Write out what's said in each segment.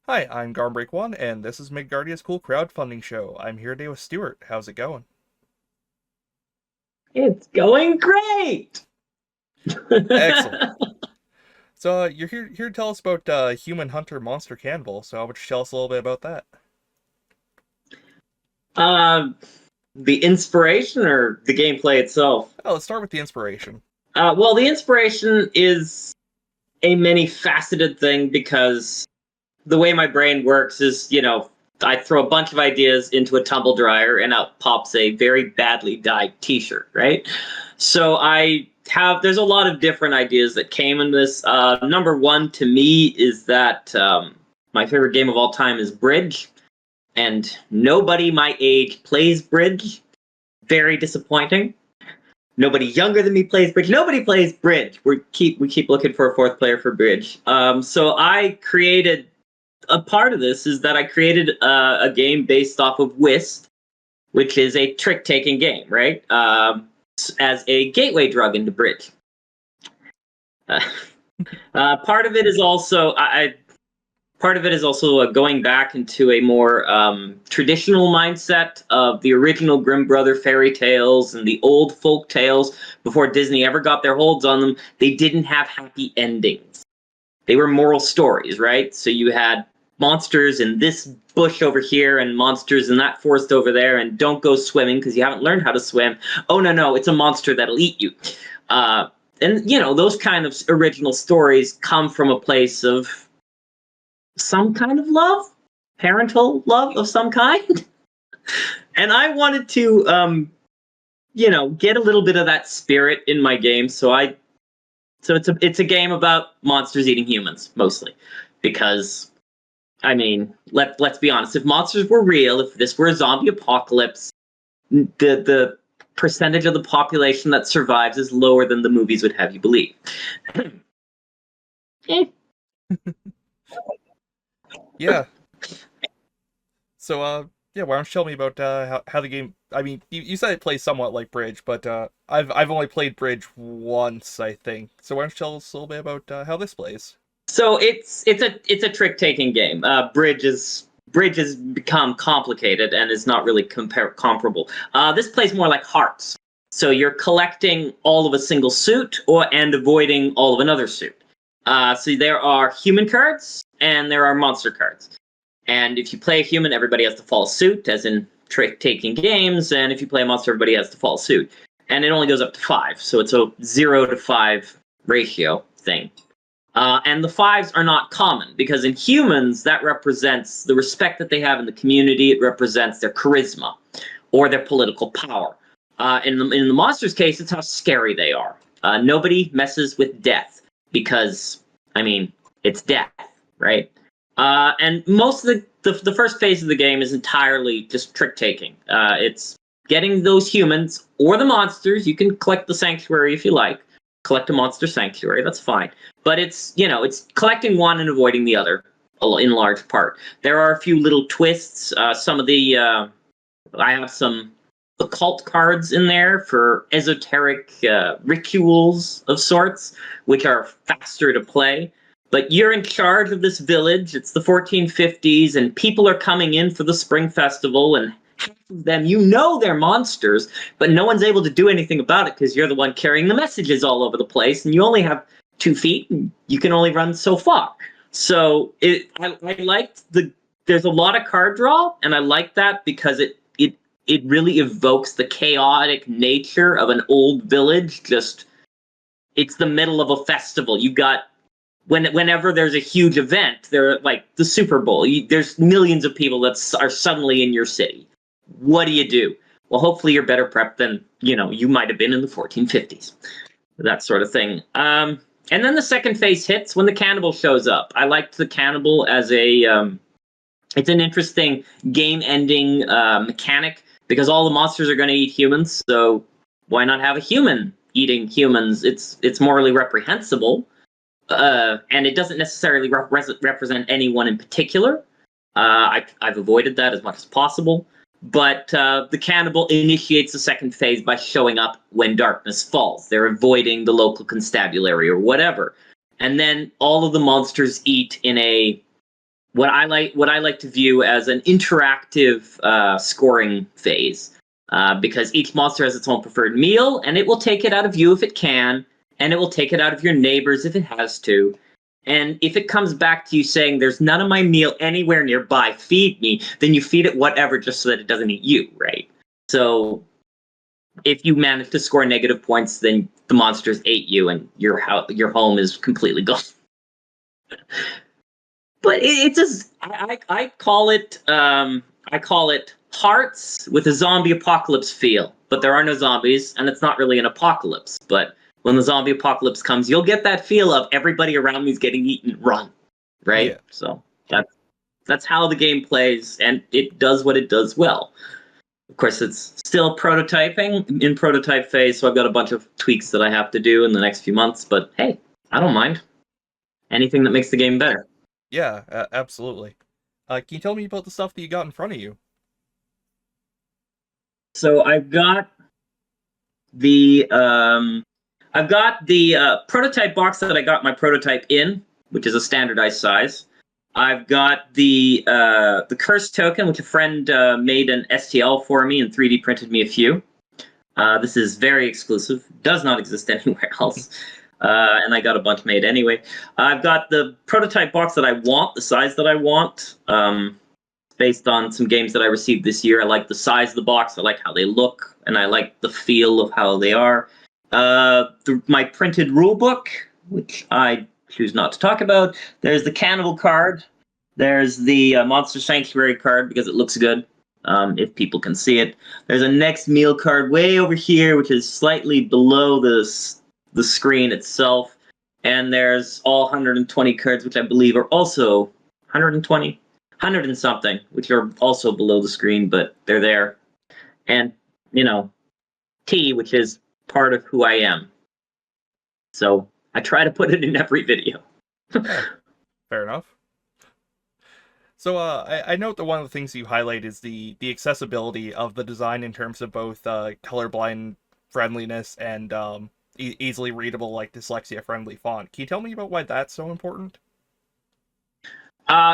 Hi, I'm Garmbreak1, and this is Midgardia's Cool Crowdfunding Show. I'm here today with Stuart. How's it going? It's going great. Excellent. So, you're here to tell us about Human-Hunter-Monster-Cannibal, so how about you tell us a little bit about that? uh, the inspiration or the gameplay itself? Well, let's start with the inspiration. Well, the inspiration is a many faceted thing because the way my brain works is, I throw a bunch of ideas into a tumble dryer and out pops a very badly dyed T-shirt, right? So there's a lot of different ideas that came in this. Number one to me is that my favorite game of all time is Bridge, and nobody my age plays Bridge. Very disappointing. Nobody younger than me plays Bridge. Nobody plays Bridge. We keep looking for a fourth player for Bridge. So I created a part of this is that I created a game based off of Whist, which is a trick taking game, right? As a gateway drug into Bridge. Uh, part of it is also going back into a more traditional mindset of the original Grimm Brother fairy tales and the old folk tales before Disney ever got their holds on them. They didn't have happy endings. They were moral stories, right? So you had monsters in this bush over here and monsters in that forest over there, and don't go swimming because you haven't learned how to swim. Oh, no, it's a monster that'll eat you. Uh, and, those kind of original stories come from a place of some kind of love, parental love of some kind. And I wanted to, get a little bit of that spirit in my game. So it's a game about monsters eating humans mostly, because I mean, let's be honest. If monsters were real, if this were a zombie apocalypse, the percentage of the population that survives is lower than the movies would have you believe. Eh. Yeah. So, yeah, why don't you tell me about how the game? I mean, you said it plays somewhat like Bridge, but I've only played Bridge once, I think. So why don't you tell us a little bit about how this plays? So it's a trick taking game. Bridge has become complicated and is not really comparable. This plays more like Hearts. So you're collecting all of a single suit and avoiding all of another suit. So there are human cards and there are monster cards. And if you play a human, everybody has to follow suit, as in trick taking games. And if you play a monster, everybody has to follow suit. And it only goes up to 5. So it's a 0 to 5 ratio thing. And the 5s are not common because in humans, that represents the respect that they have in the community. It represents their charisma or their political power. In the monster's case, it's how scary they are. Nobody messes with death because, I mean, it's death, right? And most of the first phase of the game is entirely just trick taking. It's getting those humans or the monsters. You can collect the sanctuary if you like. Collect a monster sanctuary, that's fine. But it's collecting one and avoiding the other in large part. There are a few little twists. I have some occult cards in there for esoteric rituals of sorts, which are faster to play. But you're in charge of this village. It's the 1450s, and people are coming in for the spring festival, and half of them, they're monsters, but no one's able to do anything about it because you're the one carrying the messages all over the place, and you only have 2 feet, and you can only run so far. So I liked there's a lot of card draw, and I like that because it really evokes the chaotic nature of an old village. Just it's the middle of a festival. You got whenever there's a huge event, there like the Super Bowl, there's millions of people that are suddenly in your city. What do you do? Well, hopefully you're better prepped than you might have been in the 1450s. That sort of thing. And then the second phase hits when the cannibal shows up. I liked the cannibal as it's an interesting game-ending mechanic because all the monsters are going to eat humans. So why not have a human eating humans? It's morally reprehensible, and it doesn't necessarily represent anyone in particular. I've avoided that as much as possible. But the cannibal initiates the second phase by showing up when darkness falls. They're avoiding the local constabulary or whatever. And then all of the monsters eat in a what I like to view as an interactive scoring phase, because each monster has its own preferred meal, and it will take it out of you if it can, and it will take it out of your neighbors if it has to. And if it comes back to you saying, "There's none of my meal anywhere nearby, feed me," then you feed it whatever just so that it doesn't eat you, right? So if you manage to score negative points, then the monsters ate you, and your home is completely gone. But it's just I call it hearts with a zombie apocalypse feel. But there are no zombies, and it's not really an apocalypse. But when the zombie apocalypse comes, you'll get that feel of everybody around me is getting eaten, run, Yeah. right? So that's how the game plays, and it does what it does well. Of course, it's still prototyping in prototype phase, so I've got a bunch of tweaks that I have to do in the next few months. But hey, I don't mind anything that makes the game better. Yeah, absolutely. Can you tell me about the stuff that you got in front of you? So the um, I've got the prototype box that I got my prototype in, which is a standardized size. I've got the curse token, which a friend made an STL for me and 3D printed me a few. This is very exclusive, does not exist anywhere else. And I got a bunch made anyway. I've got the prototype box that I want, the size that I want, based on some games that I received this year. I like the size of the box, I like how they look, and I like the feel of how they are. My printed rule book, which I choose not to talk about. There's the Cannibal card. There's the Monster Sanctuary card because it looks good, if people can see it. There's a next meal card way over here, which is slightly below the screen itself. And there's all 120 cards, which I believe are also 120, 100 and something, which are also below the screen, but they're there. And, you know, T, which is part of who I am. So I try to put it in every video. Yeah, fair enough. So, I note that one of the things you highlight is the accessibility of the design in terms of both colorblind friendliness and easily readable, like dyslexia friendly font. Can you tell me about why that's so important?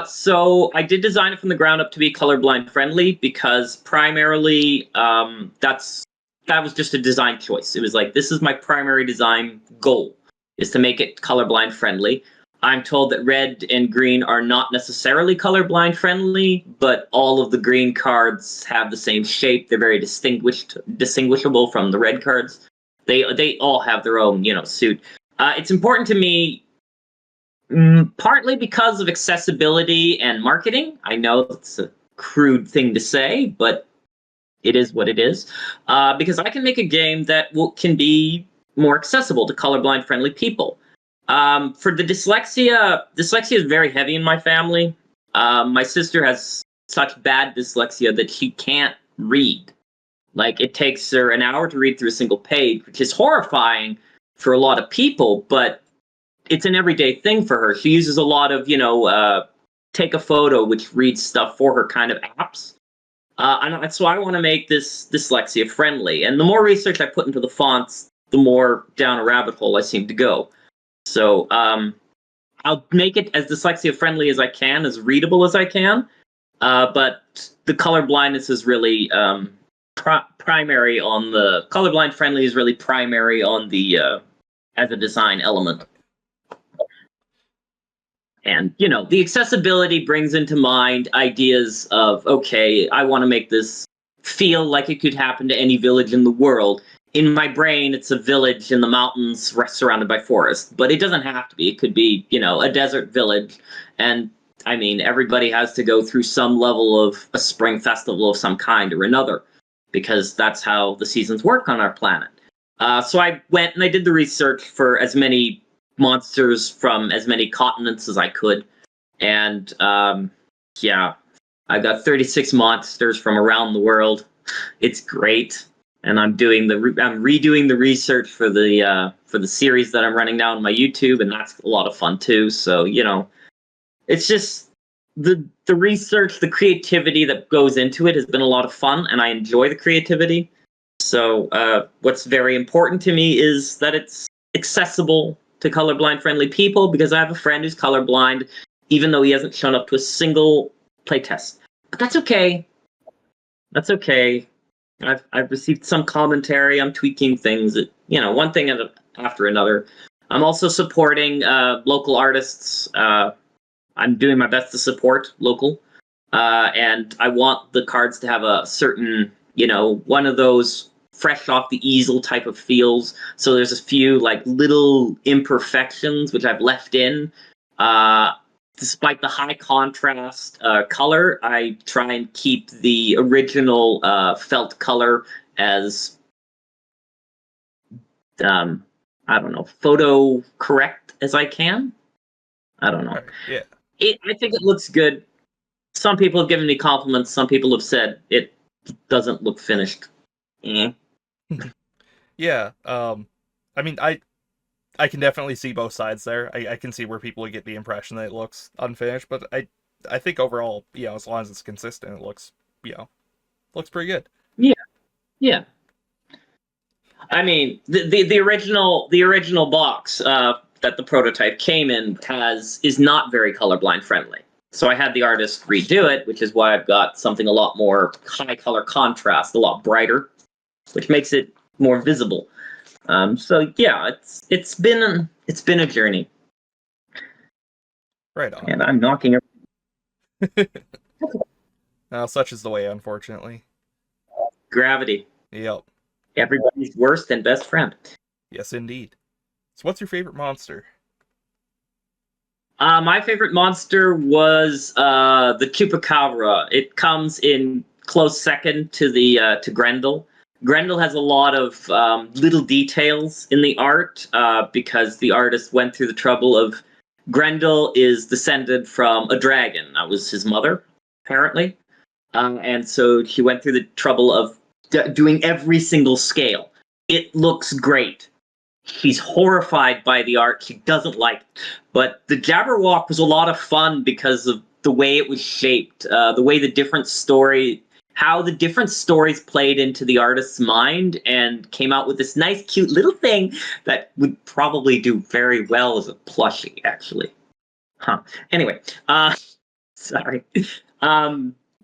So I did design it from the ground up to be colorblind friendly because primarily that was just a design choice. It was like, this is my primary design goal, is to make it colorblind friendly. I'm told that red and green are not necessarily colorblind friendly, but all of the green cards have the same shape. They're very distinguishable from the red cards. They all have their own, suit. It's important to me, partly because of accessibility and marketing. I know it's a crude thing to say, but it is what it is. Because I can make a game that can be more accessible to colorblind friendly people. For the dyslexia is very heavy in my family. My sister has such bad dyslexia that she can't read. Like, it takes her an hour to read through a single page, which is horrifying for a lot of people, but it's an everyday thing for her. She uses a lot of, take a photo, which reads stuff for her kind of apps. So I want to make this dyslexia friendly. And the more research I put into the fonts, the more down a rabbit hole I seem to go. So I'll make it as dyslexia friendly as I can, as readable as I can. But the color blindness is really primary on the colorblind friendly is really primary on the as a design element. And, the accessibility brings into mind ideas of, okay, I want to make this feel like it could happen to any village in the world. In my brain, it's a village in the mountains surrounded by forest, but it doesn't have to be. It could be, a desert village. And I mean, everybody has to go through some level of a spring festival of some kind or another, because that's how the seasons work on our planet. So I went and I did the research for as many monsters from as many continents as I could. And yeah, I got 36 monsters from around the world. It's great. And I'm redoing the research for the series that I'm running now on my YouTube, and that's a lot of fun too. So, it's just the research, the creativity that goes into it has been a lot of fun, and I enjoy the creativity. So what's very important to me is that it's accessible to colorblind friendly people, because I have a friend who's colorblind, even though he hasn't shown up to a single playtest. But that's okay. That's okay. I've received some commentary. I'm tweaking things. One thing after another. I'm also supporting local artists. I'm doing my best to support local, and I want the cards to have a certain, one of those fresh off the easel type of feels. So there's a few like little imperfections which I've left in. Despite the high contrast color, I try and keep the original felt color as I don't know, photo correct as I can. I don't know. Right. Yeah. I think it looks good. Some people have given me compliments. Some people have said it doesn't look finished. Mm. Yeah. I mean, I can definitely see both sides there. I can see where people get the impression that it looks unfinished, but I think overall, as long as it's consistent, it looks, looks pretty good. Yeah, yeah. I mean, the original box that the prototype came in is not very colorblind friendly. So I had the artist redo it, which is why I've got something a lot more high color contrast, a lot brighter, which makes it more visible. So yeah, it's been a journey, Right on. and I'm knocking. Now, such is the way, unfortunately. Gravity. Yep. Everybody's worst and best friend. Yes, indeed. So, what's your favorite monster? My favorite monster was the Chupacabra. It comes in close second to the to Grendel. Grendel has a lot of little details in the art because the artist went through the trouble of. Grendel is descended from a dragon. That was his mother, apparently, and so she went through the trouble of doing every single scale. It looks great. She's horrified by the art. She doesn't like it. But the Jabberwock was a lot of fun because of the way it was shaped, the way how the different stories played into the artist's mind and came out with this nice, cute little thing that would probably do very well as a plushie, actually. Huh. Anyway, sorry.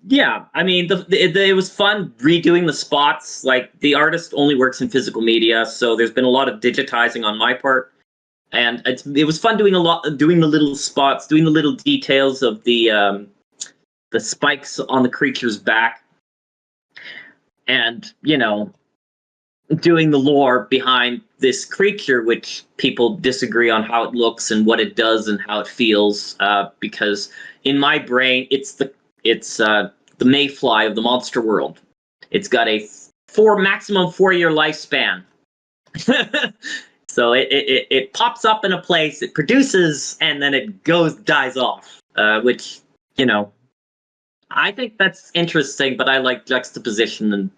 Yeah, I mean, it was fun redoing the spots. Like, the artist only works in physical media, so there's been a lot of digitizing on my part, and it was fun doing doing the little spots, doing the little details of the spikes on the creature's back, and doing the lore behind this creature, which people disagree on how it looks and what it does and how it feels. Because in my brain, it's the mayfly of the monster world. It's got a maximum 4-year lifespan. So it pops up in a place, it produces, and then it dies off. Which I think that's interesting, but I like juxtaposition and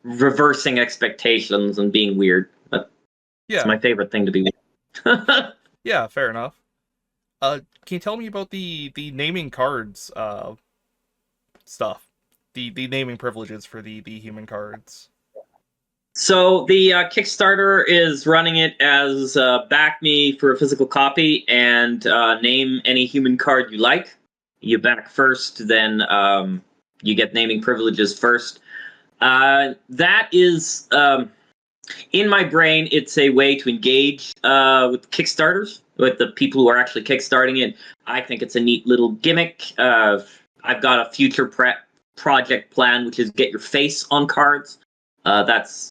reversing expectations and being weird. But it's Yeah. my favorite thing to be weird. Yeah, fair enough. Can you tell me about the naming cards stuff? The naming privileges for the human cards. So the Kickstarter is running it as back me for a physical copy and name any human card you like. You back first, then you get naming privileges first. That is, in my brain, it's a way to engage with Kickstarters, with the people who are actually kickstarting it. I think it's a neat little gimmick. I've got a future project plan, which is get your face on cards. That's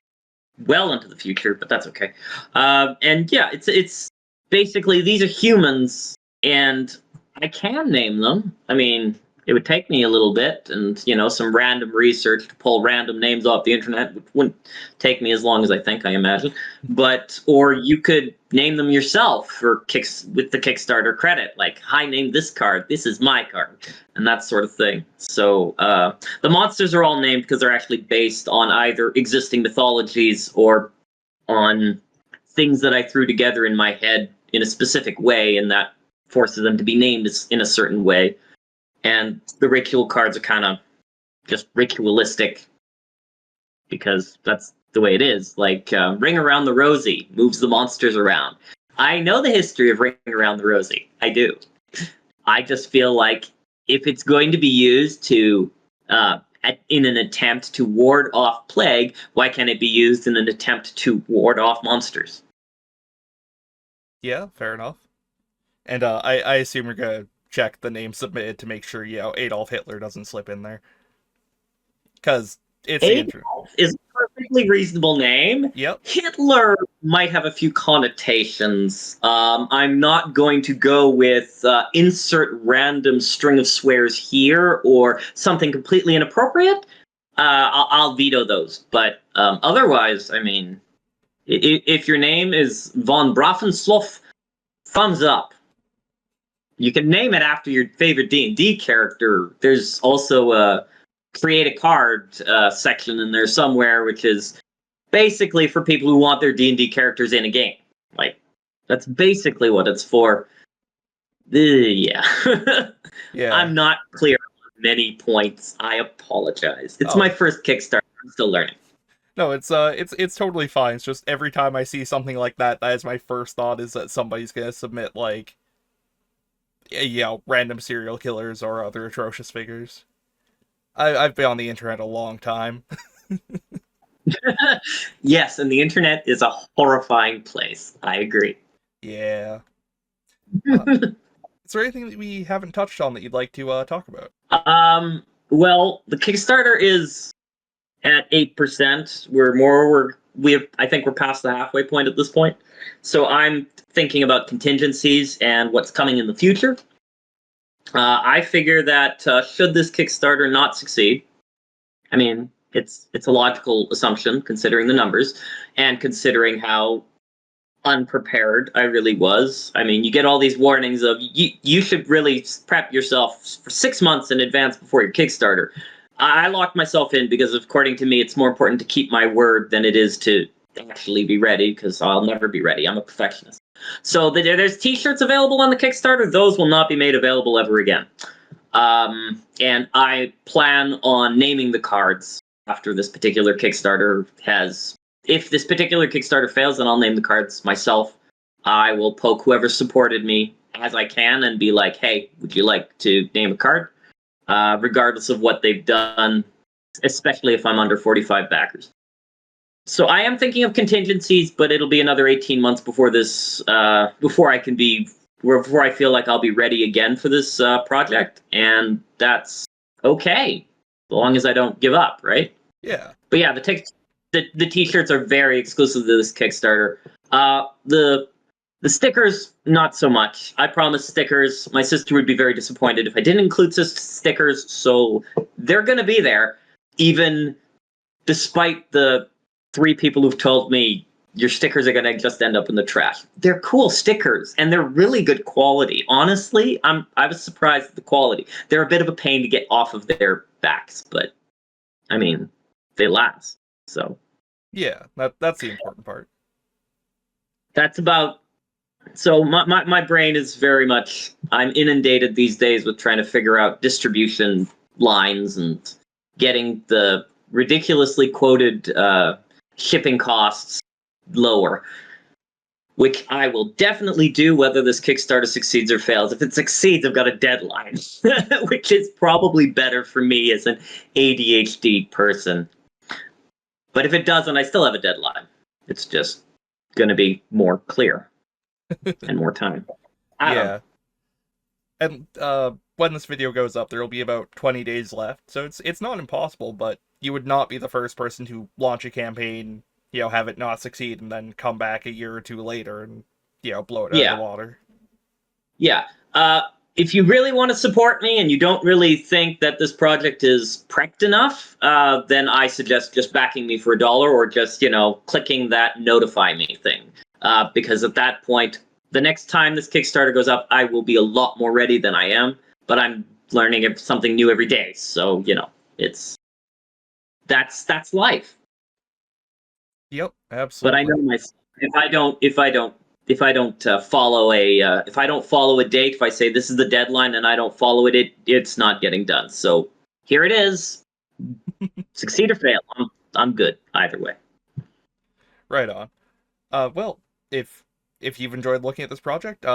well into the future, but that's okay. And yeah, it's basically these are humans, and I can name them. I mean, it would take me a little bit, and some random research to pull random names off the internet, which wouldn't take me as long as I think, I imagine. Or you could name them yourself with the Kickstarter credit, like, I named this card, this is my card, and that sort of thing. So the monsters are all named because they're actually based on either existing mythologies or on things that I threw together in my head in a specific way, and that forces them to be named in a certain way. And the ritual cards are kind of just ritualistic because that's the way it is. Like, Ring Around the Rosie moves the monsters around. I know the history of Ring Around the Rosie. I do. I just feel like if it's going to be used to in an attempt to ward off plague, why can't it be used in an attempt to ward off monsters? Yeah, fair enough. And I assume you're gonna check the name submitted to make sure Adolf Hitler doesn't slip in there, because it's the intro. Adolf is a perfectly reasonable name. Yep. Hitler might have a few connotations. I'm not going to go with insert random string of swears here or something completely inappropriate. I'll veto those. But otherwise, I mean, if your name is von Brafensloff, thumbs up. You can name it after your favorite D&D character. There's also a create a card section in there somewhere, which is basically for people who want their D&D characters in a game. Like, that's basically what it's for. Yeah. Yeah. I'm not clear on many points. I apologize. It's Oh. my first Kickstarter. I'm still learning. No, it's totally fine. It's just every time I see something like that, that is my first thought, is that somebody's gonna submit like random serial killers or other atrocious figures. I've been on the internet a long time. Yes, and the internet is a horrifying place. I agree. Yeah. Uh, is there anything that we haven't touched on that you'd like to talk about? Well, the Kickstarter is at 8%. I think we're past the halfway point at this point. So I'm thinking about contingencies and what's coming in the future. I figure that should this Kickstarter not succeed, I mean, it's a logical assumption considering the numbers and considering how unprepared I really was. I mean, you get all these warnings of you should really prep yourself for 6 months in advance before your Kickstarter. I locked myself in because, according to me, it's more important to keep my word than it is to actually be ready, because I'll never be ready. I'm a perfectionist. So there's T-shirts available on the Kickstarter. Those will not be made available ever again. And I plan on naming the cards after this particular Kickstarter has. If this particular Kickstarter fails, then I'll name the cards myself. I will poke whoever supported me as I can and be like, hey, would you like to name a card? Regardless of what they've done, especially if I'm under 45 backers. So I am thinking of contingencies, but it'll be another 18 months before this, before I feel like I'll be ready again for this project, and that's okay, as long as I don't give up, right? Yeah. But yeah, the T-shirts are very exclusive to this Kickstarter. The stickers, not so much. I promised stickers. My sister would be very disappointed if I didn't include stickers, so they're going to be there, even despite the 3 people who've told me your stickers are going to just end up in the trash. They're cool stickers, and they're really good quality. Honestly, I was surprised at the quality. They're a bit of a pain to get off of their backs, but, I mean, they last, so. Yeah, that's the important part. That's about. So my brain is very much. I'm inundated these days with trying to figure out distribution lines and getting the ridiculously quoted shipping costs lower, which I will definitely do whether this Kickstarter succeeds or fails. If it succeeds, I've got a deadline, which is probably better for me as an ADHD person. But if it doesn't, I still have a deadline. It's just going to be more clear and more time. Adam. Yeah. And when this video goes up, there will be about 20 days left, so it's not impossible, but you would not be the first person to launch a campaign, have it not succeed, and then come back a year or two later and blow it out of the water. Yeah. If you really want to support me and you don't really think that this project is prepped enough, then I suggest just backing me for $1 or just, clicking that notify me thing. Because at that point, the next time this Kickstarter goes up, I will be a lot more ready than I am. But I'm learning something new every day. So, that's life. Yep, absolutely. But I know myself. If I don't follow a date, if I say this is the deadline and I don't follow it, it's not getting done. So here it is. Succeed or fail, I'm good either way. Right on. Well, if you've enjoyed looking at this project,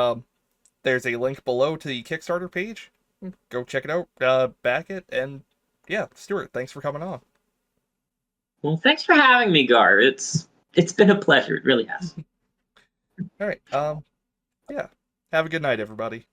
there's a link below to the Kickstarter page. Go check it out, back it, and yeah, Stuart, thanks for coming on. Well, thanks for having me, Gar. It's been a pleasure. It really has. All right, yeah, have a good night, everybody.